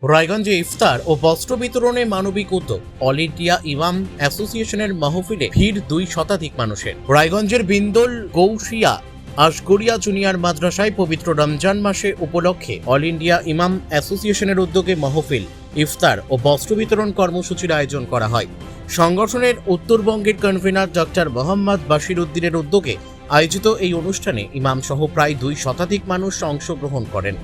রায়গঞ্জে ইফতার ও বস্ত্র বিতরণে মানবিক উদ্যোগ। অল ইন্ডিয়া ইমাম অ্যাসোসিয়েশনের মাহফিলে ভিড় 2 শতাধিক মানুষের। রায়গঞ্জের বিন্দল গৌসিয়া আশগরিয়া জুনিয়র মাদ্রাসায় পবিত্র রমজান মাসে উপলক্ষে অল ইন্ডিয়া ইমাম অ্যাসোসিয়েশনের উদ্যোগে মাহফিল, ইফতার ও বস্ত্র বিতরণ কর্মসূচির আয়োজন করা হয়। সংগঠনের উত্তরবঙ্গের কনভেনার ডক্টর মোহাম্মদ বাশির উদ্দিনের উদ্যোগে আয়োজিত এই অনুষ্ঠানে ইমাম সহ প্রায় 2 শতাধিক মানুষ অংশগ্রহণ করেন।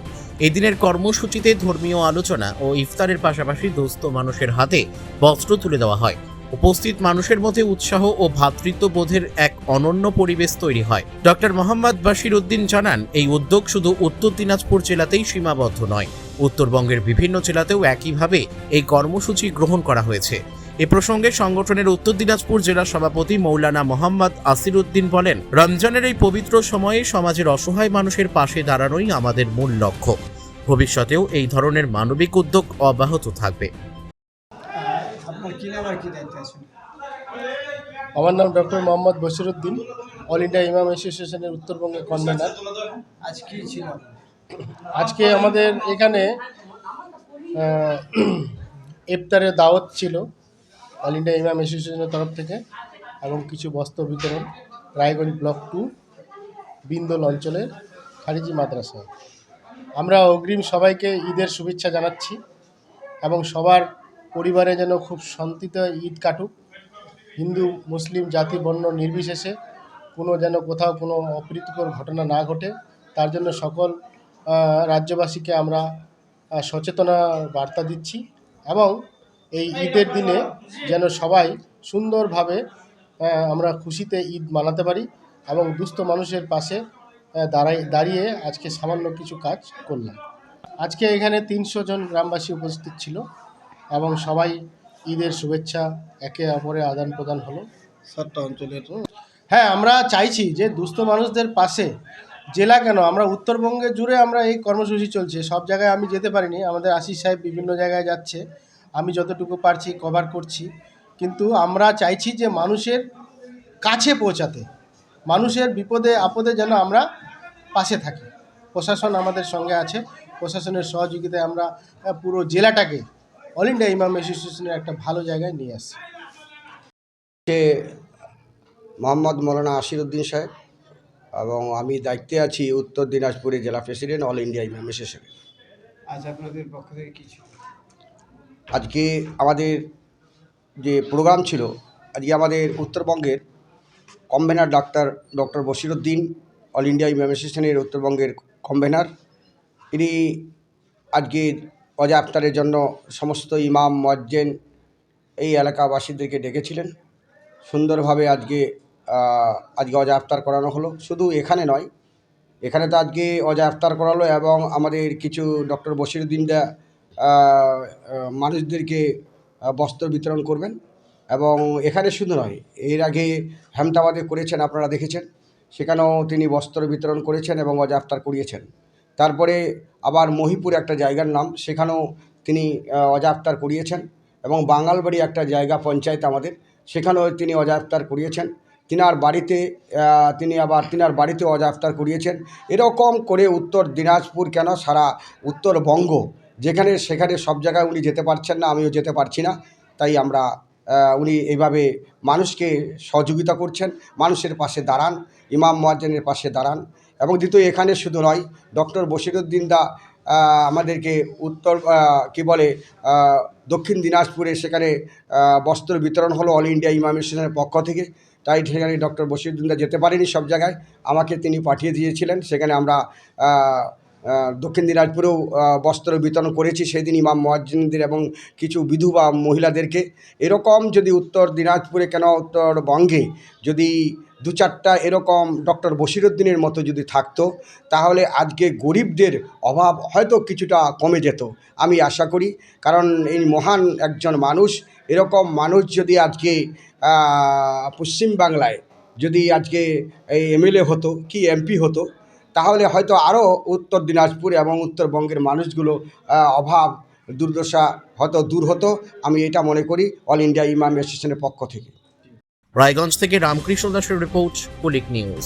এদিনের কর্মসূচিতে ধর্মীয় আলোচনা ও ইফতারের পাশাপাশি দুস্থ মানুষের হাতে বস্ত্র তুলে দেওয়া হয়। উপস্থিত মানুষের মধ্যে উৎসাহ ও ভ্রাতৃত্ববোধের এক অনন্য পরিবেশ তৈরি হয়। ডক্টর মোহাম্মদ বাশির উদ্দিন জানান, এই উদ্যোগ শুধু উত্তর দিনাজপুর জেলাতেই সীমাবদ্ধ নয়, উত্তরবঙ্গের বিভিন্ন জেলাতেও একইভাবে এই কর্মসূচি গ্রহণ করা হয়েছে। এ প্রসঙ্গে সংগঠনের উত্তর দিনাজপুর জেলা সভাপতি মৌলানা মোহাম্মদ আসির উদ্দিন বলেন, রমজানের এই পবিত্র সময়ে সমাজের অসহায় মানুষের পাশে দাঁড়ানোই আমাদের মূল লক্ষ্য। ভবিষ্যতেও এই ধরনের মানবিক উদ্যোগ অব্যাহত থাকবে। আমার নাম doctor Mohammad Bashir Uddin, all India ইমাম অ্যাসোসিয়েশনের উত্তরবঙ্গের কনভেনার। আজকে আমাদের এখানে ইফতারের দাওয়াত ছিল অল ইন্ডিয়া ইমাম অ্যাসোসিয়েশনের তরফ থেকে, এবং কিছু বস্ত্র বিতরণ রায়গঞ্জ ব্লক 2 বিন্দল অঞ্চলের খারিজি মাদ্রাসায়। আমরা অগ্রিম সবাইকে ঈদের শুভেচ্ছা জানাচ্ছি এবং সবার পরিবারে যেন খুব শান্তিতে ঈদ কাটুক। হিন্দু মুসলিম জাতি বর্ণ নির্বিশেষে যেন কোথাও কোনো অপ্রীতিকর ঘটনা না ঘটে, তার জন্য সকল রাজ্যবাসীকে আমরা সচেতনা বার্তা দিচ্ছি এবং এই ঈদের দিনে যেন সবাই সুন্দরভাবে আমরা খুশিতে ঈদ মানাতে পারি এবং দুস্থ মানুষের পাশে দাঁড়িয়ে আজকে সামান্য কিছু কাজ করলাম। আজকে এখানে 300 জন গ্রামবাসী উপস্থিত ছিল এবং সবাই ঈদের শুভেচ্ছা একে অপরের আদান প্রদান হলো 7টা অঞ্চলের। হ্যাঁ, আমরা চাইছি যে দুস্থ মানুষদের পাশে জেলা কেন, আমরা উত্তরবঙ্গে জুড়ে আমরা এই কর্মসূচি চলছে। সব জায়গায় আমি যেতে পারিনি, আমাদের আশিস সাহেব বিভিন্ন জায়গায় যাচ্ছে, আমি যতটুকু পারছি কভার করছি, কিন্তু আমরা চাইছি যে মানুষের কাছে পৌঁছাতে, মানুষের বিপদে আপদে যেন আমরা পাশে থাকি। প্রশাসন আমাদের সঙ্গে আছে, প্রশাসনের সহযোগিতায় আমরা পুরো জেলাটাকে অল ইন্ডিয়া ইমাম অ্যাসোসিয়েশনের একটা ভালো জায়গায় নিয়ে আসছি। মোহাম্মদ মৌলানা আসির উদ্দিন সাহেব এবং আমি দায়িত্বে আছি উত্তর দিনাজপুরের জেলা প্রেসিডেন্ট অল ইন্ডিয়া ইমাম অ্যাসোসিয়েশন। আজ আপনাদের পক্ষ থেকে কি ছিল? আজকে আমাদের যে প্রোগ্রাম ছিল, আজকে আমাদের উত্তরবঙ্গের convener doctor Bashir Uddin, all India ইমাম অ্যাসোসিয়েশনের উত্তরবঙ্গের কনভেনার, ইনি আজকে ওয়াজা ইফতারের জন্য সমস্ত ইমাম মুয়াজ্জিন এই এলাকাবাসীদেরকে ডেকেছিলেন। সুন্দরভাবে আজকে ওয়াজা ইফতার করানো হলো। শুধু এখানে নয়, এখানে তো আজকে ওয়াজা ইফতার করালো এবং আমাদের কিছু ডক্টর বশির উদ্দিনরা মানুষদেরকে বস্ত্র বিতরণ করবেন। এবং এখানে শুধু নয়, এর আগে হেমতাবাদে করেছেন, আপনারা দেখেছেন, সেখানেও তিনি বস্ত্র বিতরণ করেছেন এবং ওয়াজা ইফতার করিয়েছেন। তারপরে আবার মহিপুর একটা জায়গার নাম, সেখানেও তিনি ওয়াজা ইফতার করিয়েছেন এবং বাঙালবাড়ি একটা জায়গা পঞ্চায়েত আমাদের, সেখানেও তিনি ওয়াজা ইফতার করিয়েছেন। তিনার বাড়িতে ওয়াজা ইফতার করিয়েছেন। এরকম করে উত্তর দিনাজপুর কেন, সারা উত্তরবঙ্গ যেখানে সেখানে সব জায়গায় উনি যেতে পারছেন না, আমিও যেতে পারছি না, তাই উনি এইভাবে মানুষকে সহযোগিতা করছেন, মানুষের পাশে দাঁড়ান, ইমাম মুয়াজ্জিনের পাশে দাঁড়ান। এবং দ্বিতীয়, এখানে শুধু নয়, ডক্টর বশির উদ্দিন আমাদেরকে দক্ষিণ দিনাজপুরে সেখানে বস্ত্র বিতরণ হলো অল ইন্ডিয়া ইমাম অ্যাসোসিয়েশনের পক্ষ থেকে। তাই সেখানে ডক্টর বশির উদ্দিন যেতে পারেনি সব জায়গায়, আমাকে তিনি পাঠিয়ে দিয়েছিলেন। সেখানে আমরা দক্ষিণ দিনাজপুরেও বস্ত্র বিতরণ করেছি সেদিন ইমাম মুয়াজ্জিনদের এবং কিছু বিধবা মহিলাদেরকে। এরকম যদি উত্তর দিনাজপুরে কেন উত্তরবঙ্গে যদি 2-4টা এরকম ডক্টর বশির উদ্দিনের মতো যদি থাকতো, তাহলে আজকে গরিবদের অভাব হয়তো কিছুটা কমে যেত, আমি আশা করি। কারণ এই মহান একজন মানুষ, এরকম মানুষ যদি আজকে পশ্চিমবাংলায় যদি আজকে এই এমএলএ হতো কি এমপি হতো, তাহলে হয়তো আরও উত্তর দিনাজপুর এবং উত্তরবঙ্গের মানুষগুলো অভাব দুর্দশা হয়তো দূর হতো, আমি এটা মনে করি অল ইন্ডিয়া ইমাম অ্যাসোসিয়েশনের পক্ষ থেকে। রায়গঞ্জ থেকে রামকৃষ্ণ দাসের রিপোর্ট, কুলিক নিউজ।